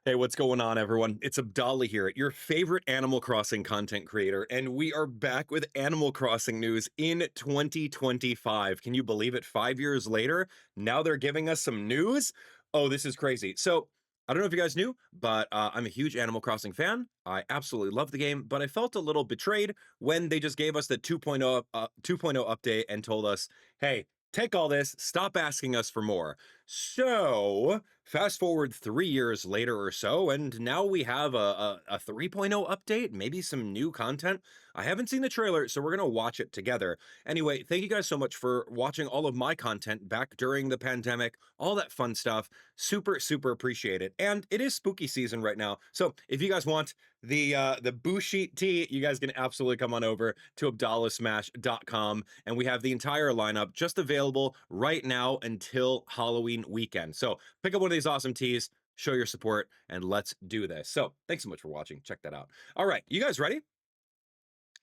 Hey, what's going on, everyone? It's Abdallah here, your favorite Animal Crossing content creator, and we are back with Animal Crossing news in 2025. Can you believe it? 5 years later, now they're giving us some news? Oh, this is crazy. So, I don't know if you guys knew, but I'm a huge Animal Crossing fan. I absolutely love the game, but I felt a little betrayed when they just gave us the 2.0 update and told us, hey, take all this, stop asking us for more. So, fast forward 3 years later or so, and now we have a 3.0 update, maybe some new content. I haven't seen the trailer, so we're going to watch it together. Anyway, thank you guys so much for watching all of my content back during the pandemic, all that fun stuff. Super, super appreciate it. And it is spooky season right now. So if you guys want the Boo Sheet tee, you guys can absolutely come on over to AbdallahSmash.com, and we have the entire lineup just available right now until Halloween weekend. So pick up one of these awesome tees, show your support, and let's do this. So thanks so much for watching. Check that out. All right, you guys ready?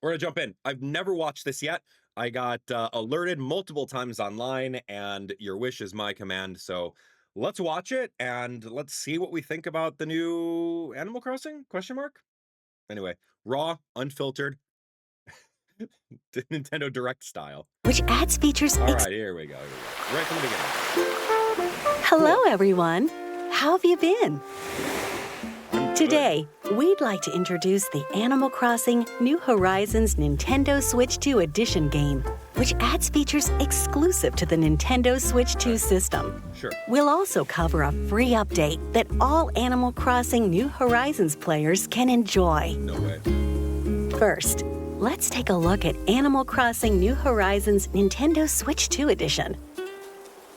We're gonna jump in. I've never watched this yet. I got alerted multiple times online, and your wish is my command. So let's watch it and let's see what we think about the new Animal Crossing? Question mark. Anyway, raw, unfiltered, Nintendo Direct style. Which adds features. All right, here we go. Right from the beginning. Hello, everyone. How have you been? I'm Today, we'd like to introduce the Animal Crossing New Horizons Nintendo Switch 2 Edition game, which adds features exclusive to the Nintendo Switch 2 system. good. Sure. We'll also cover a free update that all Animal Crossing New Horizons players can enjoy. No way. First, let's take a look at Animal Crossing New Horizons Nintendo Switch 2 Edition.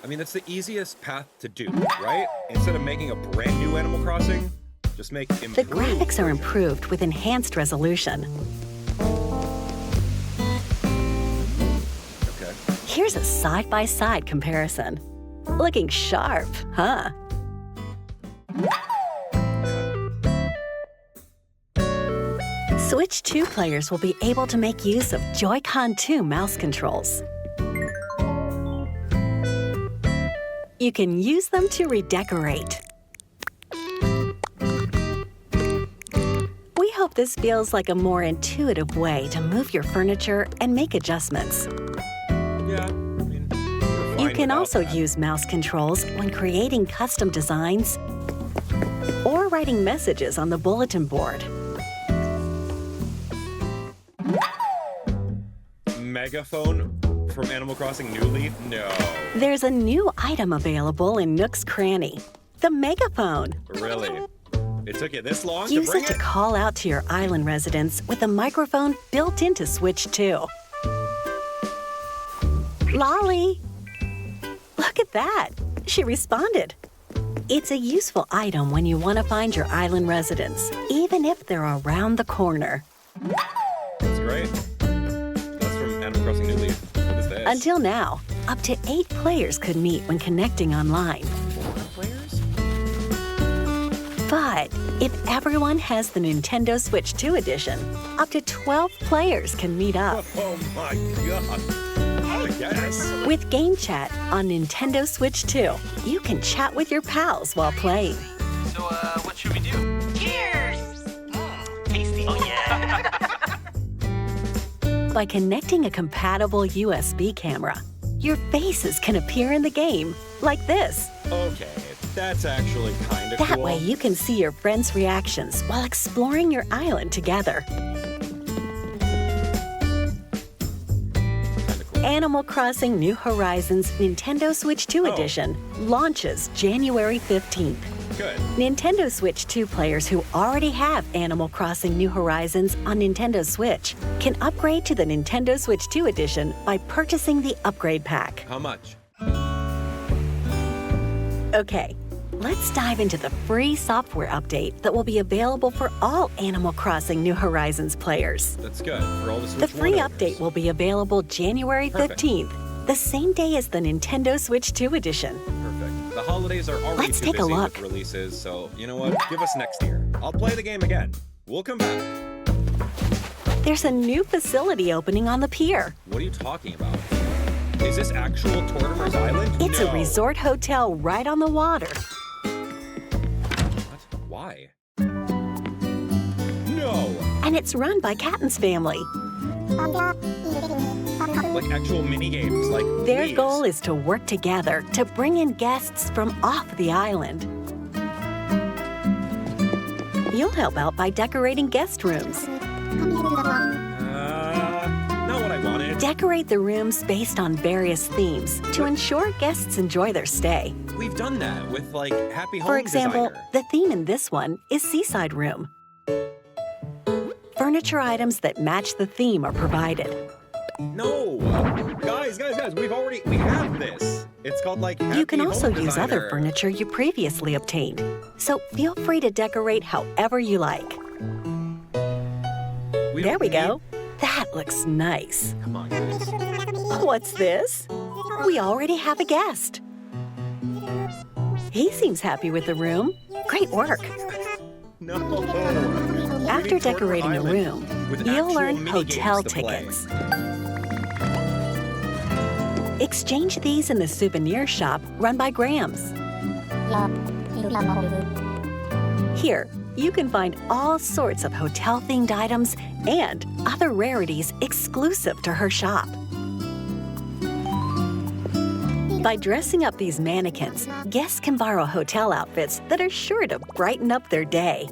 I mean, that's the easiest path to do, right? Instead of making a brand new Animal Crossing, just make improved. The graphics are improved with enhanced resolution. Okay. Here's a side-by-side comparison. Looking sharp, huh? Switch 2 players will be able to make use of Joy-Con 2 mouse controls. You can use them to redecorate. We hope this feels like a more intuitive way to move your furniture and make adjustments. Yeah, I mean, we're You fine can without also that. use mouse controls when creating custom designs or writing messages on the bulletin board. Megaphone from Animal Crossing New Leaf? No. There's a new item available in Nook's Cranny, the megaphone. Really? It took you this long Use to bring it to call out to your island residents with a microphone built into Switch 2. Lolly! Look at that! She responded. It's a useful item when you want to find your island residents, even if they're around the corner. That's great. That's from Animal Crossing New Leaf. What is this? Until now, up to 8 players could meet when connecting online. 4 players? But if everyone has the Nintendo Switch 2 edition, up to 12 players can meet up. Oh my god. I guess. With Game Chat on Nintendo Switch 2, you can chat with your pals while playing. So, what should we do? Cheers! Tasty. Oh, yeah. By connecting a compatible USB camera, your faces can appear in the game, like this. Okay, that's actually kind of That cool. way you can see your friends' reactions while exploring your island together. Kinda cool. Animal Crossing New Horizons Nintendo Switch 2 Oh. Edition launches January 15th. Good. Nintendo Switch 2 players who already have Animal Crossing New Horizons on Nintendo Switch can upgrade to the Nintendo Switch 2 Edition by purchasing the upgrade pack. How much? Okay, let's dive into the free software update that will be available for all Animal Crossing New Horizons players. That's good for all the Switch The free 1 owners. update will be available January Perfect. 15th, the same day as the Nintendo Switch 2 Edition. Perfect. The holidays are already Let's too take a busy look. with releases, so you know what? Give us next year. I'll play the game again. We'll come back. There's a new facility opening on the pier. What are you talking about? Is this actual Tortimer's Island? It's No. a resort hotel right on the water. What? Why? No! And it's run by Catton's family. Like actual mini games, like Their please. goal is to work together to bring in guests from off the island. You'll help out by decorating guest rooms. Not what I wanted. Decorate the rooms based on various themes to ensure guests enjoy their stay. We've done that with like Happy Home For example, Designer. the theme in this one is Seaside Room. Furniture items that match the theme are provided. No! Guys, we have this. It's called like Happy You can also Home use other Designer. furniture you previously obtained, so feel free to decorate however you like. There we go. That looks nice. Come on, guys. What's this? We already have a guest. He seems happy with the room. Great work. No. After decorating a room, with you'll actual learn mini hotel games to play. tickets. Exchange these in the souvenir shop run by Grams. Here, you can find all sorts of hotel-themed items and other rarities exclusive to her shop. By dressing up these mannequins, guests can borrow hotel outfits that are sure to brighten up their day.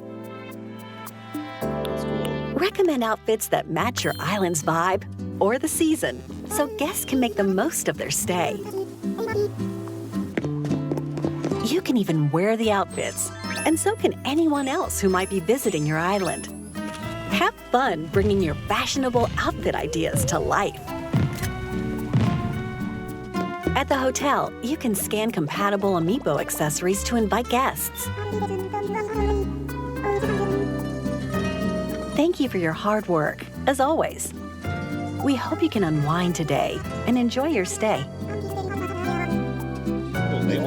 That's cool. Recommend outfits that match your island's vibe or the season, so guests can make the most of their stay. You can even wear the outfits, and so can anyone else who might be visiting your island. Have fun bringing your fashionable outfit ideas to life. At the hotel, you can scan compatible amiibo accessories to invite guests. Thank you for your hard work, as always. We hope you can unwind today and enjoy your stay.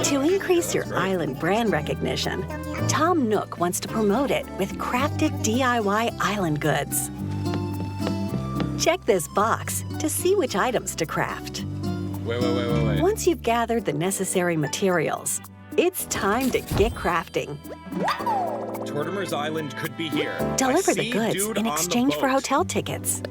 To increase your island brand recognition, Tom Nook wants to promote it with crafted DIY island goods. Check this box to see which items to craft. Wait. Once you've gathered the necessary materials, it's time to get crafting. Tortimer's Island could be here. Deliver I the see goods dude in on the exchange for boat. hotel tickets.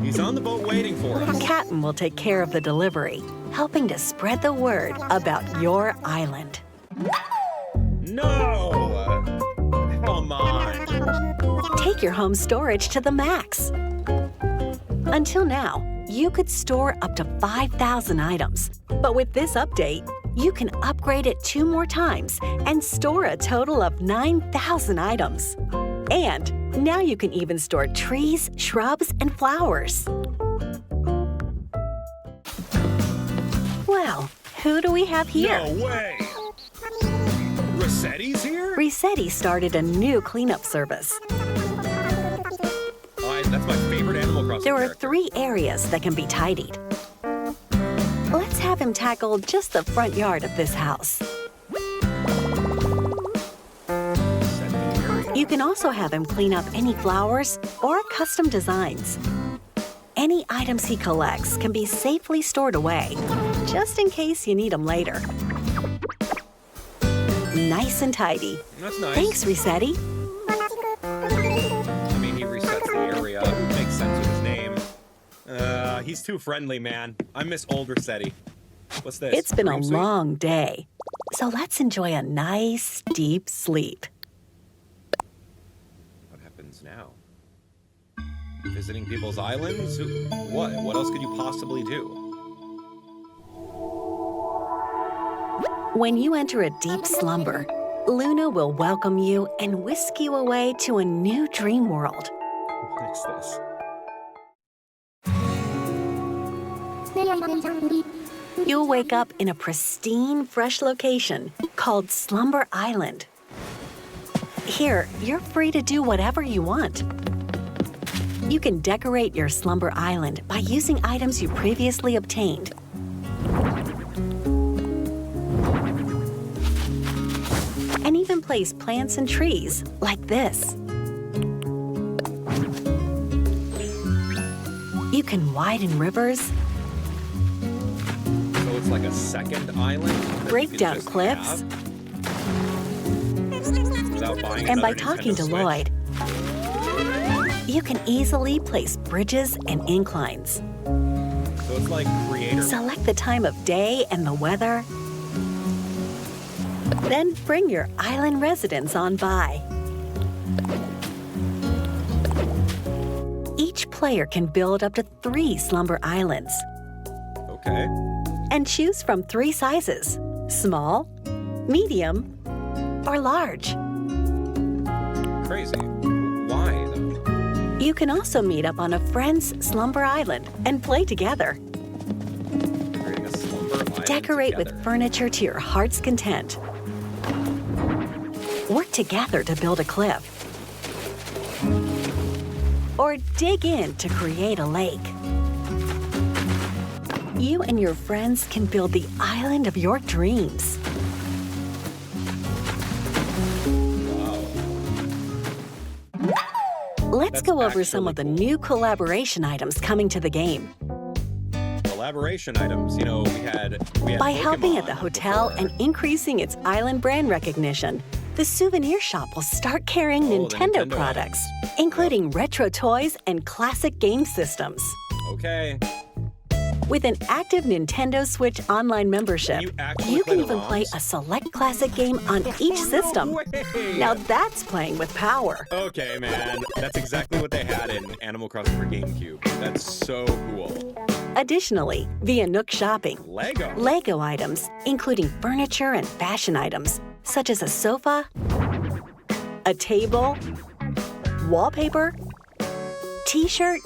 He's on the boat waiting for us. Captain will take care of the delivery, helping to spread the word about your island. No! Come on. Take your home storage to the max. Until now, you could store up to 5,000 items. But with this update, you can upgrade it 2 more times and store a total of 9,000 items. And now you can even store trees, shrubs, and flowers. Well, who do we have here? No way! Rossetti's here? Rossetti started a new cleanup service. That's my favorite Animal Crossing There are character. 3 areas that can be tidied. Let's have him tackle just the front yard of this house. You can also have him clean up any flowers or custom designs. Any items he collects can be safely stored away, just in case you need them later. Nice and tidy. That's nice. Thanks, Rossetti. I mean, he resets the area. Makes sense with his name. He's too friendly, man. I miss old Rossetti. What's this? It's been a Room suite? long day, so let's enjoy a nice, deep sleep. What happens now? Visiting people's islands? What? What else could you possibly do? When you enter a deep slumber, Luna will welcome you and whisk you away to a new dream world. What is this? You'll wake up in a pristine, fresh location called Slumber Island. Here, you're free to do whatever you want. You can decorate your Slumber Island by using items you previously obtained. And even place plants and trees like this. You can widen rivers So it's like a second island that you break can down just cliffs, have without buying and by another talking Nintendo to Switch. Lloyd, you can easily place bridges and inclines. So it's like creator. Select the time of day and the weather. Then bring your island residence on by. Each player can build up to 3 slumber islands Okay. and choose from 3 sizes: small, medium, or large. Crazy. Why though? You can also meet up on a friend's slumber island and play together. Creating a slumber island Decorate together. with furniture to your heart's content. Work together to build a cliff. Or dig in to create a lake. You and your friends can build the island of your dreams. Let's That's go over some of the actually new collaboration items coming to the game. Collaboration items. You know, we had By helping at the Pokemon hotel before. and increasing its island brand recognition, the souvenir shop will start carrying Oh, the Nintendo Nintendo products, items. including retro toys and classic game systems. Okay. With an active Nintendo Switch online membership, you actually you play can the even play ROMs? a select classic game on each system. No way! Now that's playing with power. Okay, man. That's exactly what they had in Animal Crossing for GameCube. That's so cool. Additionally, via Nook Shopping, Lego. Lego items, including furniture and fashion items, such as a sofa, a table, wallpaper, t-shirt,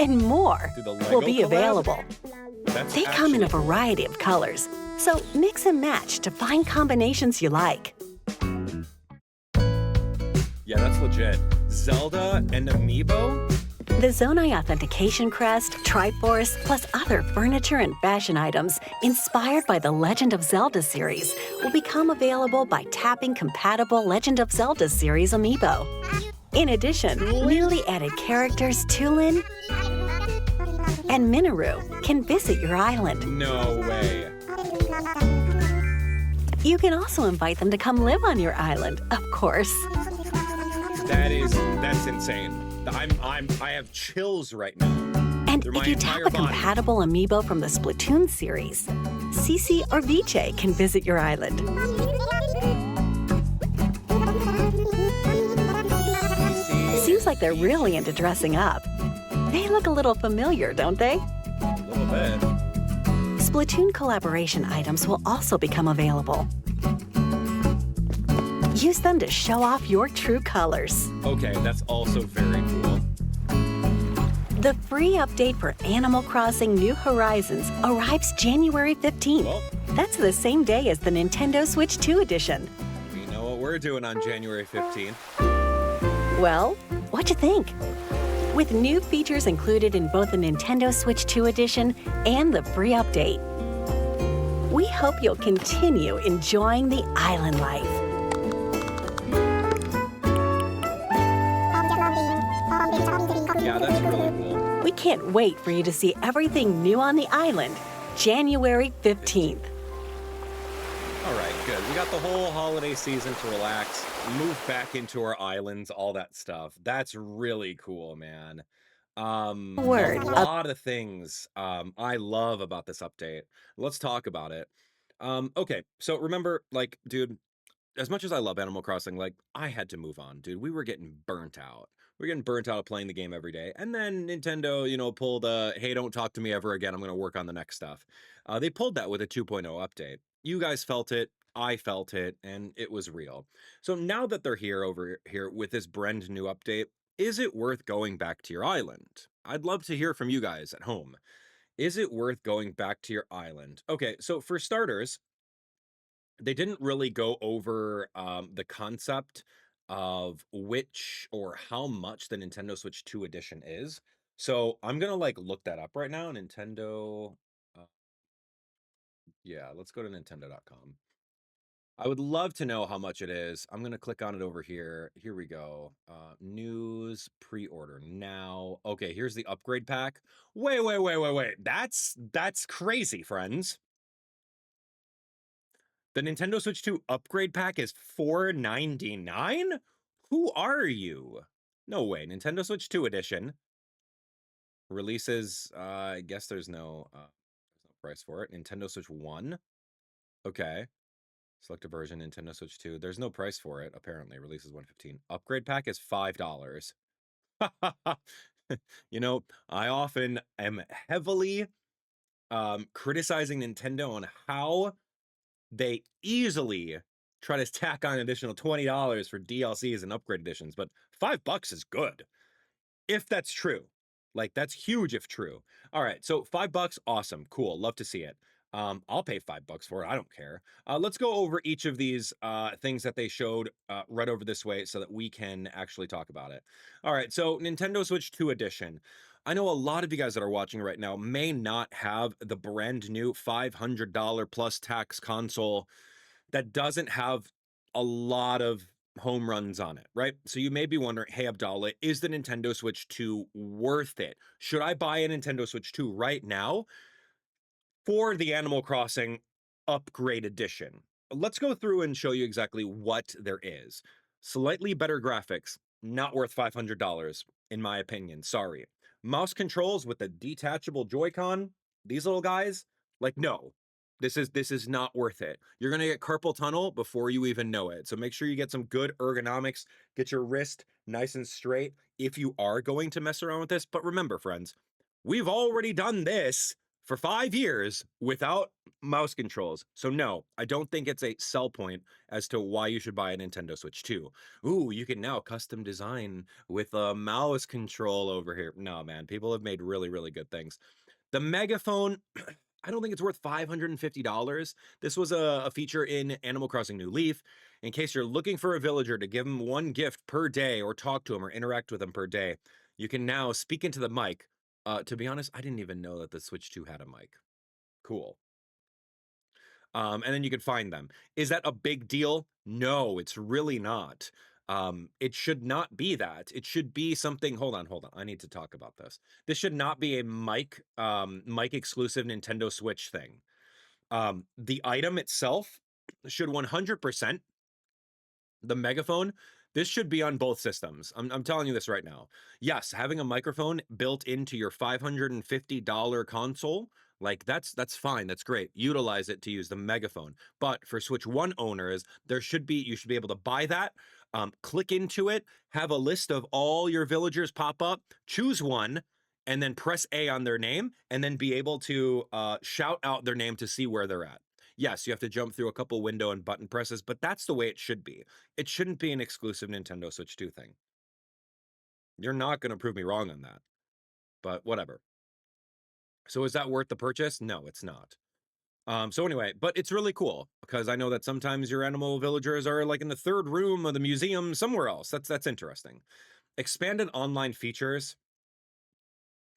and more Do the Lego will be collab? available. That's They come in a actually- variety of colors, so mix and match to find combinations you like. Yeah, that's legit. Zelda and Amiibo? The Zonai Authentication Crest, Triforce, plus other furniture and fashion items inspired by the Legend of Zelda series will become available by tapping compatible Legend of Zelda series amiibo. In addition, newly added characters Tulin and Minoru can visit your island. No way. You can also invite them to come live on your island, of course. That's insane. I have chills right now. And They're if my you tap entire a body. compatible amiibo from the Splatoon series, Cece or Vijay can visit your island. Seems like they're really into dressing up. They look a little familiar, don't they? A little bit. Splatoon collaboration items will also become available. Use them to show off your true colors. Okay, that's also very cool. The free update for Animal Crossing New Horizons arrives January 15th. Well, That's the same day as the Nintendo Switch 2 edition. we know what we're doing on January 15th. Well, what'd you think? With new features included in both the Nintendo Switch 2 edition and the free update, we hope you'll continue enjoying the island life. Yeah, that's really cool. We can't wait for you to see everything new on the island, January 15th. All right, good. We got the whole holiday season to relax, move back into our islands, all that stuff. That's really cool, man. Word. A lot of things I love about this update. Let's talk about it. Okay, so remember, like, dude, as much as I love Animal Crossing, like, I had to move on, dude. We were getting burnt out. We're getting burnt out of playing the game every day. And then Nintendo, pulled hey, don't talk to me ever again. I'm going to work on the next stuff. They pulled that with a 2.0 update. You guys felt it. I felt it. And it was real. So now that they're over here with this brand new update, is it worth going back to your island? I'd love to hear from you guys at home. Is it worth going back to your island? Okay, so for starters, they didn't really go over the concept of which or how much the Nintendo Switch 2 edition is. So I'm gonna look that up right now. Nintendo, yeah, let's go to Nintendo.com. I would love to know how much it is. I'm gonna click on it over here. Here we go. News pre-order now. Okay, here's the upgrade pack. Wait. That's crazy, friends. The Nintendo Switch 2 upgrade pack is $4.99? Who are you? No way. Nintendo Switch 2 edition releases, I guess there's no price for it. Nintendo Switch 1. Okay. Select a version, Nintendo Switch 2. There's no price for it, apparently. Releases 115. Upgrade pack is $5. You know, I often am heavily criticizing Nintendo on how they easily try to tack on an additional $20 for DLCs and upgrade editions, but $5 is good. If that's true. Like, that's huge if true. All right, so $5, awesome, cool, love to see it. I'll pay $5 for it, I don't care. Let's go over each of these things that they showed right over this way so that we can actually talk about it. All right, so Nintendo Switch 2 edition. I know a lot of you guys that are watching right now may not have the brand new $500 plus tax console that doesn't have a lot of home runs on it, right? So you may be wondering, hey, Abdallah, is the Nintendo Switch 2 worth it? Should I buy a Nintendo Switch 2 right now for the Animal Crossing Upgrade Edition? Let's go through and show you exactly what there is. Slightly better graphics, not worth $500, in my opinion. Sorry. Mouse controls with the detachable Joy-Con, these little guys, like, no. This is not worth it. You're gonna get carpal tunnel before you even know it. So make sure you get some good ergonomics, get your wrist nice and straight if you are going to mess around with this. But remember, friends, we've already done this for 5 years without mouse controls. So no, I don't think it's a sell point as to why you should buy a Nintendo Switch 2. Ooh, you can now custom design with a mouse control over here. No, man, people have made really, really good things. The megaphone, I don't think it's worth $550. This was a feature in Animal Crossing New Leaf. In case you're looking for a villager to give them one gift per day or talk to them or interact with them per day, you can now speak into the mic. To be honest, I didn't even know that the Switch 2 had a mic. Cool. And then you can find them. Is that a big deal? No, it's really not. It should not be that. It should be something. Hold on. I need to talk about this. This should not be a mic exclusive Nintendo Switch thing. The item itself should 100%. The megaphone, this should be on both systems. I'm telling you this right now. Yes, having a microphone built into your $550 console, like that's fine. That's great. Utilize it to use the megaphone. But for Switch 1 owners, you should be able to buy that, click into it, have a list of all your villagers pop up, choose one, and then press A on their name, and then be able to shout out their name to see where they're at. Yes, you have to jump through a couple window and button presses, but that's the way it should be. It shouldn't be an exclusive Nintendo Switch 2 thing. You're not going to prove me wrong on that, but whatever. So is that worth the purchase? No, it's not. So anyway, but it's really cool because I know that sometimes your animal villagers are like in the third room of the museum somewhere else. That's interesting. Expanded online features.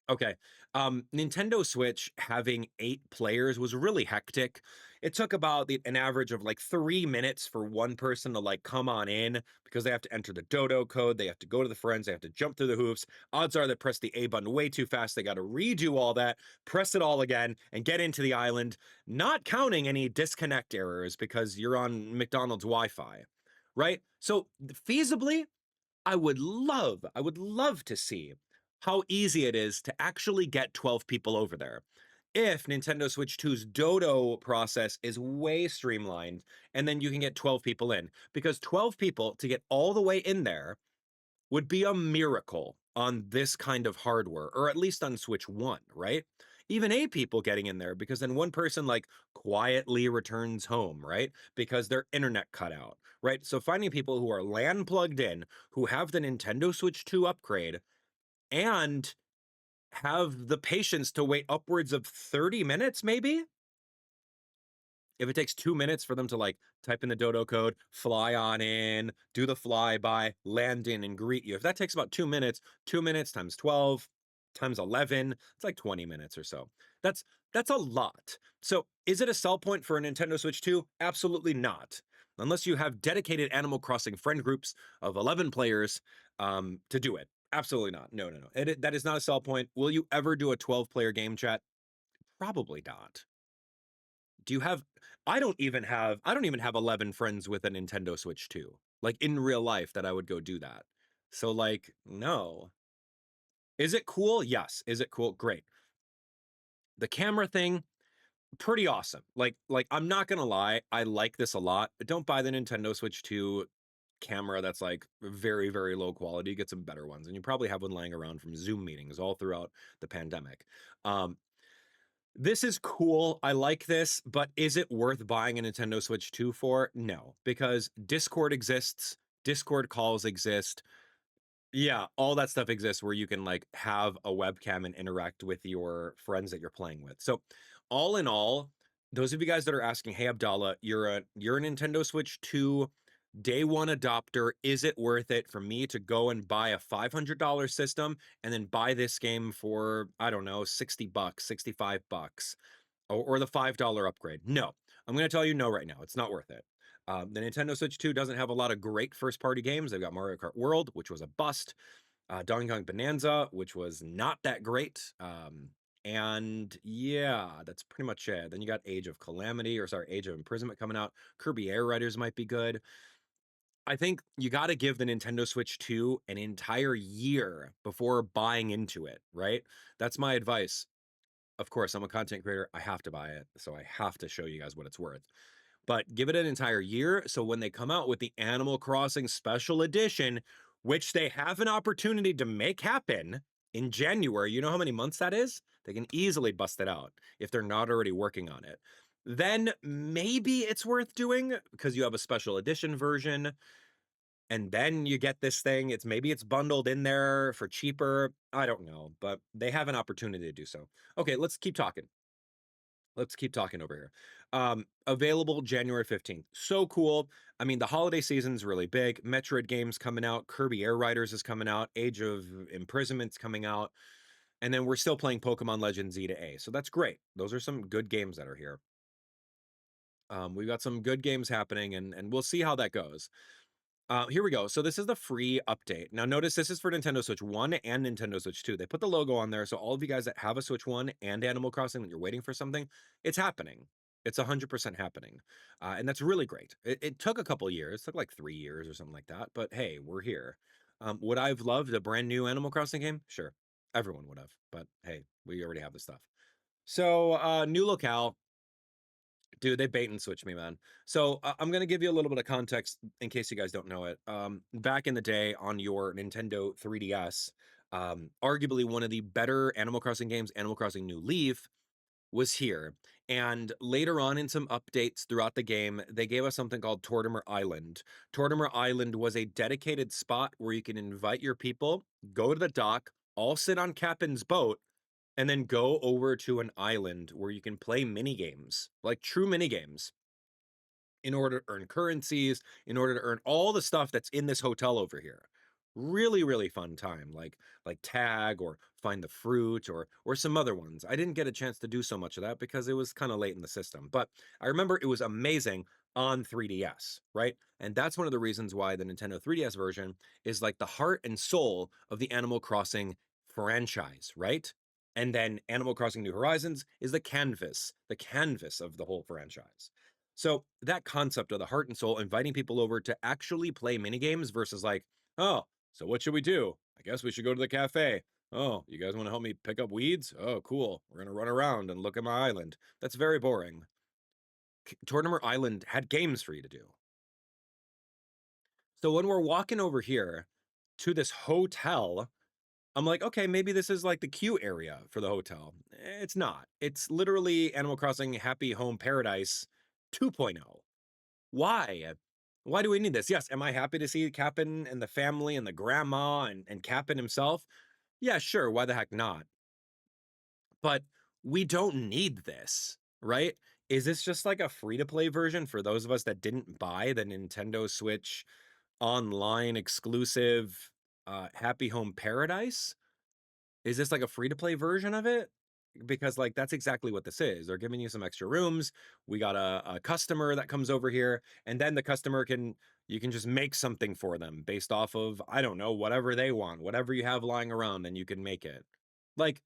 Okay. Nintendo Switch having 8 players was really hectic. It took about an average of like 3 minutes for one person to like come on in because they have to enter the dodo code. They have to go to the friends. They have to jump through the hoops. Odds are they press the A button way too fast. They got to redo all that, press it all again, and get into the island, not counting any disconnect errors because you're on McDonald's Wi-Fi, right? So feasibly, I would love to see how easy it is to actually get 12 people over there. If Nintendo Switch 2's dodo process is way streamlined, and then you can get 12 people in, because 12 people to get all the way in there would be a miracle on this kind of hardware, or at least on Switch 1, right? Even 8 people getting in there, because then one person like quietly returns home, right? Because their internet cut out, right? So finding people who are LAN plugged in, who have the Nintendo Switch 2 upgrade, and have the patience to wait upwards of 30 minutes, maybe? If it takes 2 minutes for them to like type in the dodo code, fly on in, do the flyby, land in, and greet you. If that takes about 2 minutes, 2 minutes times 12 times 11, it's like 20 minutes or so. That's a lot. So is it a sell point for a Nintendo Switch 2? Absolutely not. Unless you have dedicated Animal Crossing friend groups of 11 players to do it. Absolutely not. No. That is not a sell point. Will you ever do a 12-player game chat? Probably not. Do you have I don't even have 11 friends with a Nintendo Switch 2. Like in real life that I would go do that. So like, no. Is it cool? Yes. Is it cool? Great. The camera thing, pretty awesome. Like I'm not gonna lie, I like this a lot. Don't buy the Nintendo Switch 2 camera that's like very, very low quality. Get some better ones. And you probably have one lying around from Zoom meetings all throughout the pandemic. Um, this is cool. I like this, but is it worth buying a Nintendo Switch 2 for? No, because Discord exists, Discord calls exist. Yeah, all that stuff exists where you can like have a webcam and interact with your friends that you're playing with. So, all in all, those of you guys that are asking, "Hey Abdallah, you're a Nintendo Switch 2 day one adopter. Is it worth it for me to go and buy a $500 system and then buy this game for, I don't know, 60 bucks, 65 bucks, or the $5 upgrade?" No, I'm going to tell you no right now. It's not worth it. The Nintendo Switch 2 doesn't have a lot of great first party games. They've got Mario Kart World, which was a bust, Donkey Kong Bonanza, which was not that great. And yeah, that's pretty much it. Then you got Age of Imprisonment coming out. Kirby Air Riders might be good. I think you got to give the Nintendo Switch 2 an entire year before buying into it, right? That's my advice. Of course, I'm a content creator. I have to buy it. So I have to show you guys what it's worth. But give it an entire year. So when they come out with the Animal Crossing Special Edition, which they have an opportunity to make happen in January, you know how many months that is? They can easily bust it out if they're not already working on it. Then maybe it's worth doing because you have a special edition version and then you get this thing. Maybe it's bundled in there for cheaper. I don't know, but they have an opportunity to do so. Okay, let's keep talking. Let's keep talking over here. Available January 15th. So cool. I mean, the holiday season's really big. Metroid games coming out. Kirby Air Riders is coming out. Age of Imprisonment's coming out. And then we're still playing Pokemon Legends Z to A. So that's great. Those are some good games that are here. We've got some good games happening, and we'll see how that goes. Here we go. So this is the free update. Now notice this is for Nintendo Switch 1 and Nintendo Switch 2. They put the logo on there. So all of you guys that have a Switch 1 and Animal Crossing that you're waiting for something, it's happening. It's 100% happening. And that's really great. It took a couple years. It took like 3 years or something like that. But hey, we're here. Would I have loved a brand new Animal Crossing game? Sure. Everyone would have. But hey, we already have the stuff. So new locale. Dude, they bait and switch me, man. So I'm going to give you a little bit of context in case you guys don't know it. Back in the day on your Nintendo 3DS, arguably one of the better Animal Crossing games, Animal Crossing New Leaf, was here. And later on in some updates throughout the game, they gave us something called Tortimer Island. Tortimer Island was a dedicated spot where you can invite your people, go to the dock, all sit on Captain's boat, and then go over to an island where you can play mini games, like true mini games, in order to earn currencies, in order to earn all the stuff that's in this hotel over here. Really, really fun time, like tag or find the fruit or some other ones. I didn't get a chance to do so much of that because it was kind of late in the system, but I remember it was amazing on 3DS, right? And that's one of the reasons why the Nintendo 3DS version is like the heart and soul of the Animal Crossing franchise, right? And then Animal Crossing New Horizons is the canvas of the whole franchise. So that concept of the heart and soul, inviting people over to actually play mini games versus like, oh, so what should we do? I guess we should go to the cafe. Oh, you guys want to help me pick up weeds? Oh, cool. We're going to run around and look at my island. That's very boring. Tortimer Island had games for you to do. So when we're walking over here to this hotel, I'm like, okay, maybe this is like the queue area for the hotel. It's not. It's literally Animal Crossing Happy Home Paradise 2.0. Why? Why do we need this? Yes, am I happy to see Cap'n and the family and the grandma and Cap'n himself? Yeah, sure. Why the heck not? But we don't need this, right? Is this just like a free-to-play version for those of us that didn't buy the Nintendo Switch online exclusive Happy Home Paradise? Is this like a free-to-play version of it? Because like that's exactly what this is. They're giving you some extra rooms. We got a customer that comes over here, and then the customer you can just make something for them based off of, I don't know, whatever they want, whatever you have lying around, and you can make it. Like,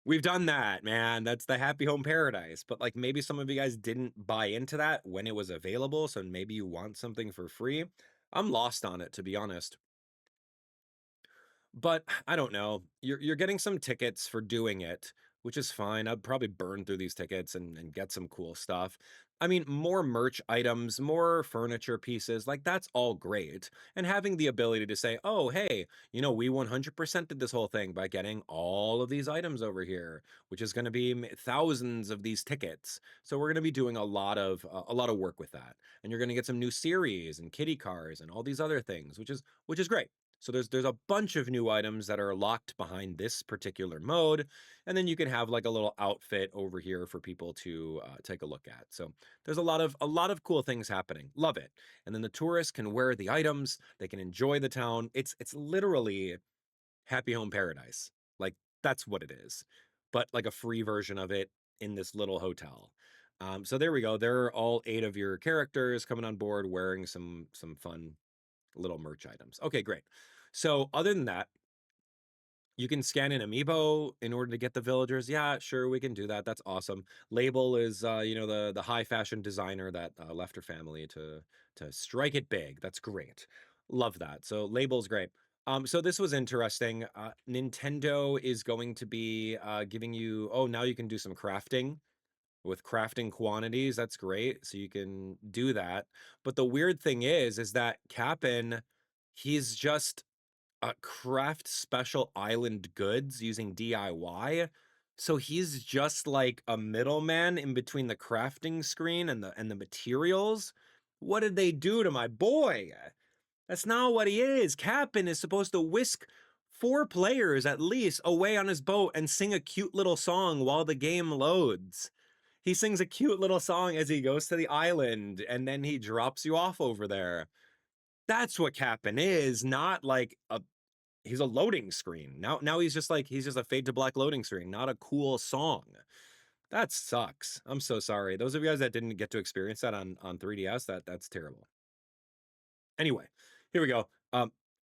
We've done that, man. That's the happy home paradise. But like maybe some of you guys didn't buy into that when it was available, so maybe you want something for free. I'm lost on it, to be honest. But I don't know. You're getting some tickets for doing it, which is fine. I'd probably burn through these tickets and get some cool stuff. I mean, more merch items, more furniture pieces, like that's all great. And having the ability to say, oh, hey, we 100% did this whole thing by getting all of these items over here, which is going to be thousands of these tickets. So we're going to be doing a lot of work with that. And you're going to get some new series and kitty cars and all these other things, which is great. So there's a bunch of new items that are locked behind this particular mode, and then you can have like a little outfit over here for people to take a look at. So there's a lot of cool things happening. Love it. And then the tourists can wear the items, they can enjoy the town. It's literally happy home paradise. Like that's what it is, but like a free version of it in this little hotel. So there we go. There are all 8 of your characters coming on board wearing some fun little merch items. Okay, great. So other than that, you can scan an amiibo in order to get the villagers. Yeah, sure, we can do that. That's awesome. Label is the high fashion designer that left her family to strike it big. That's great. Love that. So Label's great. So this was interesting. Nintendo is going to be giving you, oh, now you can do some crafting with crafting quantities. That's great. So you can do that. But the weird thing is that Cap'n, he's just craft special island goods using DIY. So he's just like a middleman in between the crafting screen and the materials. What did they do to my boy? That's not what he is. Cap'n is supposed to whisk 4 players at least away on his boat and sing a cute little song while the game loads. He sings a cute little song as he goes to the island, and then he drops you off over there. That's what Cap'n is, not like he's a loading screen. Now he's just a fade to black loading screen, not a cool song. That sucks. I'm so sorry. Those of you guys that didn't get to experience that on 3DS, that's terrible. Anyway, here we go.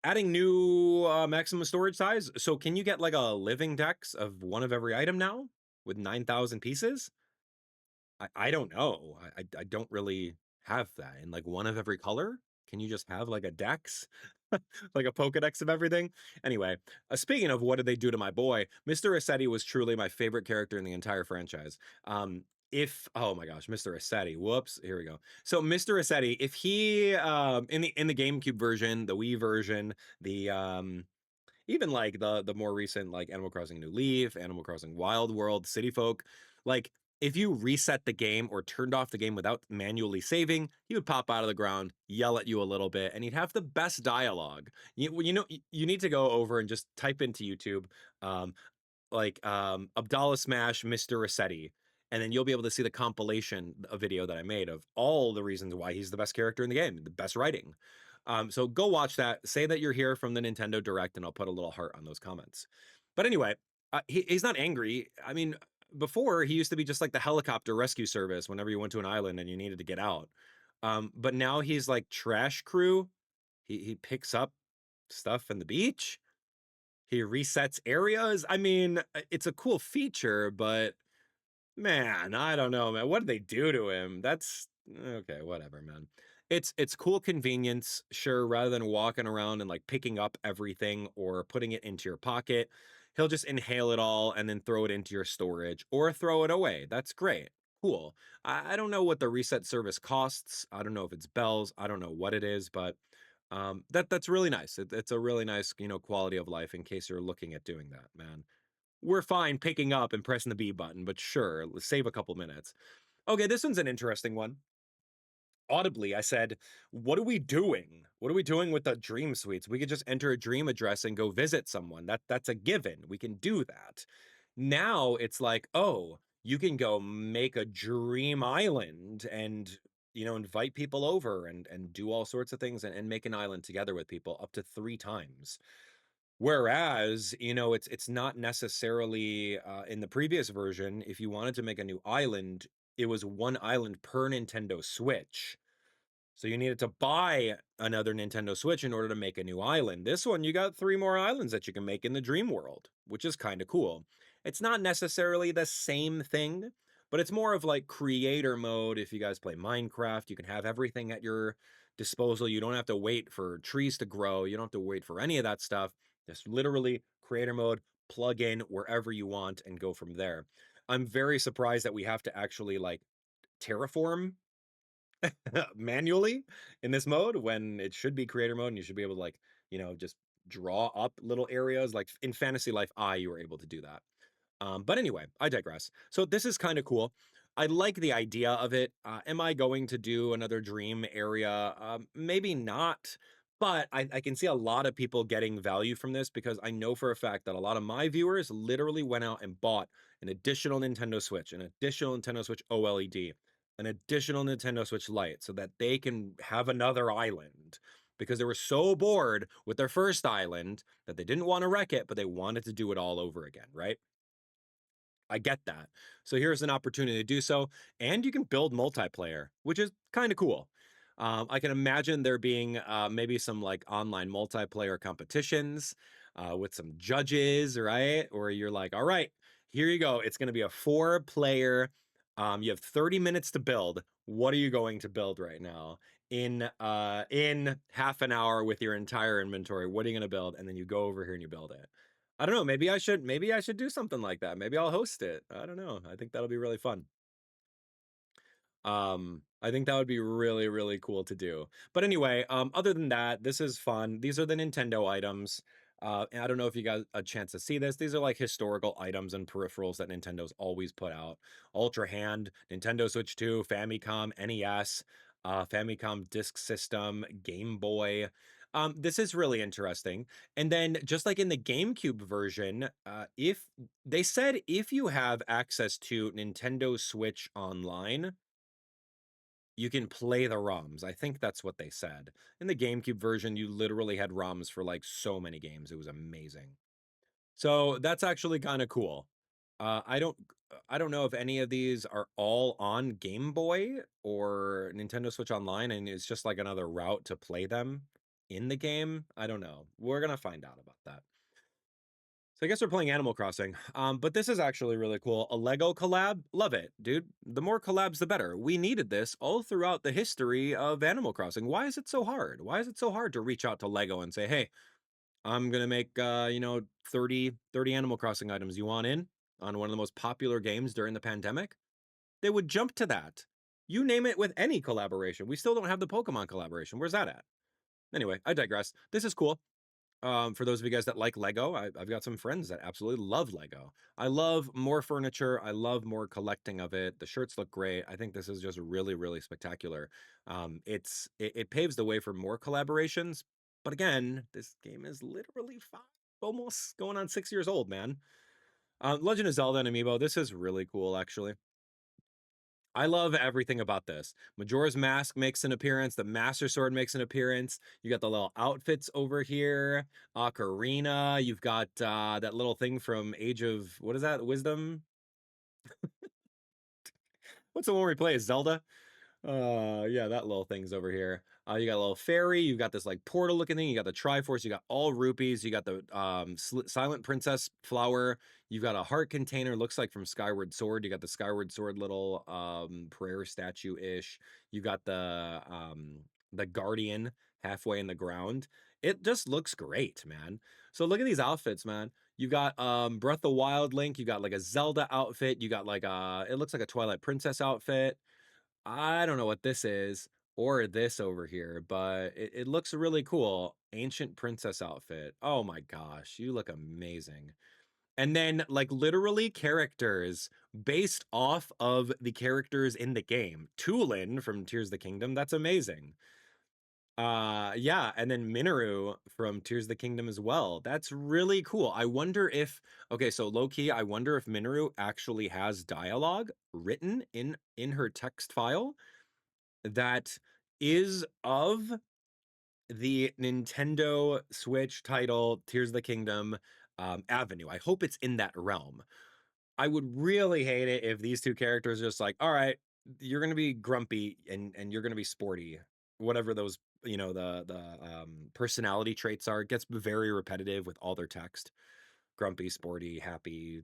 Adding new maximum storage size. So can you get like a living dex of one of every item now with 9,000 pieces? I don't know. I don't really have that in like one of every color. Can you just have like a dex? Like a Pokedex of everything? Anyway, speaking of what did they do to my boy, Mr. Assetti was truly my favorite character in the entire franchise. If oh my gosh, Mr. Assetti, whoops, here we go. So Mr. Assetti, if he in the GameCube version, the Wii version, the even like the more recent like Animal Crossing New Leaf, Animal Crossing Wild World, City Folk, like if you reset the game or turned off the game without manually saving, he would pop out of the ground, yell at you a little bit, and he'd have the best dialogue. You need to go over and just type into YouTube, um, Abdallah Smash Mr. Rossetti, and then you'll be able to see the compilation, a video that I made of all the reasons why he's the best character in the game, the best writing. So go watch that. Say that you're here from the Nintendo Direct, and I'll put a little heart on those comments. But anyway, he's not angry. I mean, before he used to be just like the helicopter rescue service whenever you went to an island and you needed to get out. But now he's like trash crew. He picks up stuff in the beach. He resets areas. I mean, it's a cool feature, but man, I don't know, man. What did they do to him? That's okay, whatever, man. It's cool convenience, sure, rather than walking around and like picking up everything or putting it into your pocket. He'll just inhale it all and then throw it into your storage or throw it away. That's great. Cool. I don't know what the reset service costs. I don't know if it's bells. I don't know what it is, but that's really nice. It's a really nice, quality of life in case you're looking at doing that, man. We're fine picking up and pressing the B button, but sure, let's save a couple minutes. Okay, this one's an interesting one. Audibly, I said, "What are we doing? What are we doing with the dream suites? We could just enter a dream address and go visit someone. That's a given. We can do that." Now it's like, "Oh, you can go make a dream island and invite people over and do all sorts of things and make an island together with people up to 3 times." Whereas, it's not necessarily in the previous version, if you wanted to make a new island, it was one island per Nintendo Switch. So you needed to buy another Nintendo Switch in order to make a new island. This one, you got 3 more islands that you can make in the dream world, which is kind of cool. It's not necessarily the same thing, but it's more of like creator mode. If you guys play Minecraft, you can have everything at your disposal. You don't have to wait for trees to grow. You don't have to wait for any of that stuff. Just literally creator mode, plug in wherever you want and go from there. I'm very surprised that we have to actually like terraform manually in this mode when it should be creator mode and you should be able to like, just draw up little areas like in Fantasy Life I you were able to do that. But anyway, I digress. So this is kind of cool. I like the idea of it. Am I going to do another dream area? Maybe not. But I can see a lot of people getting value from this because I know for a fact that a lot of my viewers literally went out and bought an additional Nintendo Switch, an additional Nintendo Switch OLED, an additional Nintendo Switch Lite so that they can have another island because they were so bored with their first island that they didn't want to wreck it, but they wanted to do it all over again, right? I get that. So here's an opportunity to do so, and you can build multiplayer, which is kind of cool. I can imagine there being maybe some like online multiplayer competitions with some judges, right? Or you're like, all right, here you go. It's going to be a 4-player. You have 30 minutes to build. What are you going to build right now? In half an hour with your entire inventory, what are you going to build? And then you go over here and you build it. I don't know, maybe I should do something like that. Maybe I'll host it. I don't know. I think that'll be really fun. I think that would be really, really cool to do. But anyway, other than that, this is fun. These are the Nintendo items. And I don't know if you got a chance to see this. These are like historical items and peripherals that Nintendo's always put out. Ultra Hand, Nintendo Switch 2, Famicom, NES, Famicom Disk System, Game Boy. This is really interesting. And then just like in the GameCube version, if they said if you have access to Nintendo Switch Online, you can play the ROMs. I think that's what they said. In the GameCube version, you literally had ROMs for like so many games. It was amazing. So that's actually kind of cool. I don't know if any of these are all on Game Boy or Nintendo Switch Online, and it's just like another route to play them in the game. I don't know. We're gonna find out about that. So I guess we're playing Animal Crossing. But this is actually really cool. A Lego collab. Love it, dude. The more collabs, the better. We needed this all throughout the history of Animal Crossing. Why is it so hard? Why is it so hard to reach out to Lego and say, hey, I'm gonna make 30 Animal Crossing items. You want in on one of the most popular games during the pandemic? They would jump to that. You name it with any collaboration. We still don't have the Pokemon collaboration. Where's that at? Anyway, I digress. This is cool. For those of you guys that like Lego, I've got some friends that absolutely love Lego. I love more furniture. I love more collecting of it. The shirts look great. I think this is just really, really spectacular. It paves the way for more collaborations. But again, this game is literally 5, almost going on 6 years old, man. Legend of Zelda and Amiibo. This is really cool, actually. I love everything about this. Majora's Mask makes an appearance. The Master Sword makes an appearance. You got the little outfits over here. Ocarina. You've got that little thing from Age of, what is that? Wisdom? What's the one where he plays? Zelda? Yeah, that little thing's over here. You got a little fairy. You got this like portal looking thing. You got the Triforce. You got all rupees. You got the Silent Princess flower. You've got a heart container. Looks like from Skyward Sword. You got the Skyward Sword little prayer statue ish. You got the Guardian halfway in the ground. It just looks great, man. So look at these outfits, man. You got Breath of the Wild Link. You got like a Zelda outfit. You got like it looks like a Twilight Princess outfit. I don't know what this is or this over here, but it looks really cool. Ancient princess outfit. Oh my gosh, you look amazing. And then like literally characters based off of the characters in the game. Tulin from Tears of the Kingdom, that's amazing. Yeah, and then Minoru from Tears of the Kingdom as well. That's really cool. I wonder if okay, so low key, I wonder if Minoru actually has dialogue written in her text file that is of the Nintendo Switch title Tears of the Kingdom Avenue. I hope it's in that realm. I would really hate it if these two characters are just like, all right, you're gonna be grumpy and you're gonna be sporty, whatever those the personality traits are. It gets very repetitive with all their text. Grumpy, sporty, happy,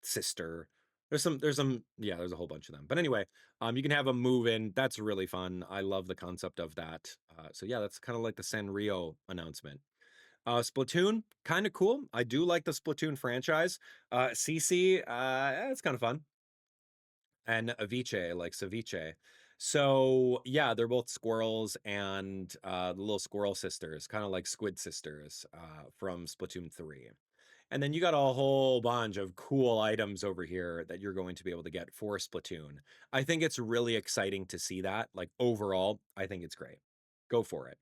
sister. Yeah, there's a whole bunch of them. But anyway, you can have them move in. That's really fun. I love the concept of that. So yeah, that's kind of like the Sanrio announcement. Splatoon, kind of cool. I do like the Splatoon franchise. CC, it's kind of fun. And Avice, like Ceviche. So yeah, they're both squirrels and the little squirrel sisters, kind of like squid sisters from Splatoon 3. And then you got a whole bunch of cool items over here that you're going to be able to get for Splatoon. I think it's really exciting to see that. Like overall, I think it's great. Go for it.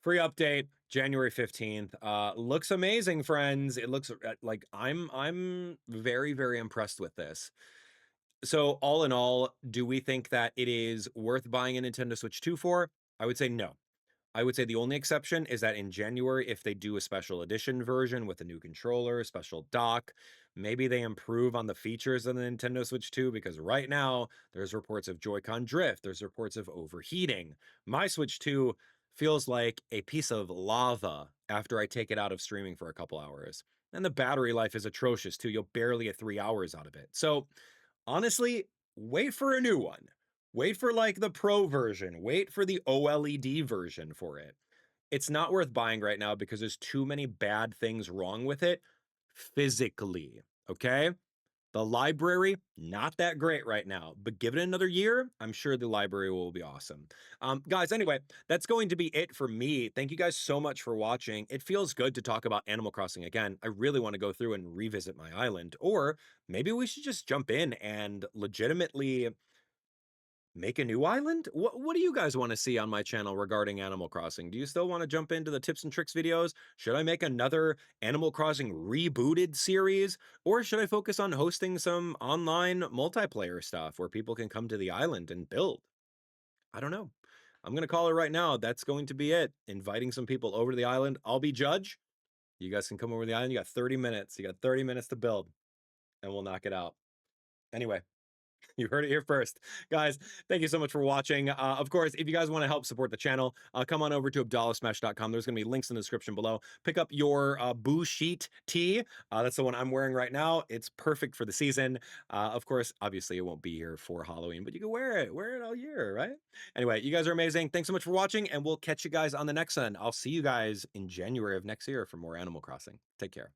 Free update, January 15th. Looks amazing, friends. It looks like I'm very, very impressed with this. So all in all, do we think that it is worth buying a Nintendo Switch 2 for? I would say no. I would say the only exception is that in January, if they do a special edition version with a new controller, special dock, maybe they improve on the features of the Nintendo Switch 2, because right now there's reports of Joy-Con drift, there's reports of overheating. My Switch 2 feels like a piece of lava after I take it out of streaming for a couple hours. And the battery life is atrocious too. You'll barely get 3 hours out of it. So honestly, wait for a new one. Wait for like the Pro version. Wait for the OLED version for it. It's not worth buying right now because there's too many bad things wrong with it physically. Okay? The library, not that great right now, but give it another year. I'm sure the library will be awesome. Guys, anyway, that's going to be it for me. Thank you guys so much for watching. It feels good to talk about Animal Crossing again. I really want to go through and revisit my island, or maybe we should just jump in and legitimately make a new island? What do you guys want to see on my channel regarding Animal Crossing? Do you still want to jump into the tips and tricks videos? Should I make another Animal Crossing rebooted series? Or should I focus on hosting some online multiplayer stuff where people can come to the island and build? I don't know. I'm going to call it right now. That's going to be it. Inviting some people over to the island. I'll be judge. You guys can come over to the island. You got 30 minutes. You got 30 minutes to build, and we'll knock it out. Anyway, you heard it here first. Guys, thank you so much for watching. Of course, if you guys want to help support the channel, come on over to AbdallahSmash.com. There's going to be links in the description below. Pick up your Boo Sheet tee. That's the one I'm wearing right now. It's perfect for the season. Of course, obviously, it won't be here for Halloween, but you can wear it. Wear it all year, right? Anyway, you guys are amazing. Thanks so much for watching, and we'll catch you guys on the next one. I'll see you guys in January of next year for more Animal Crossing. Take care.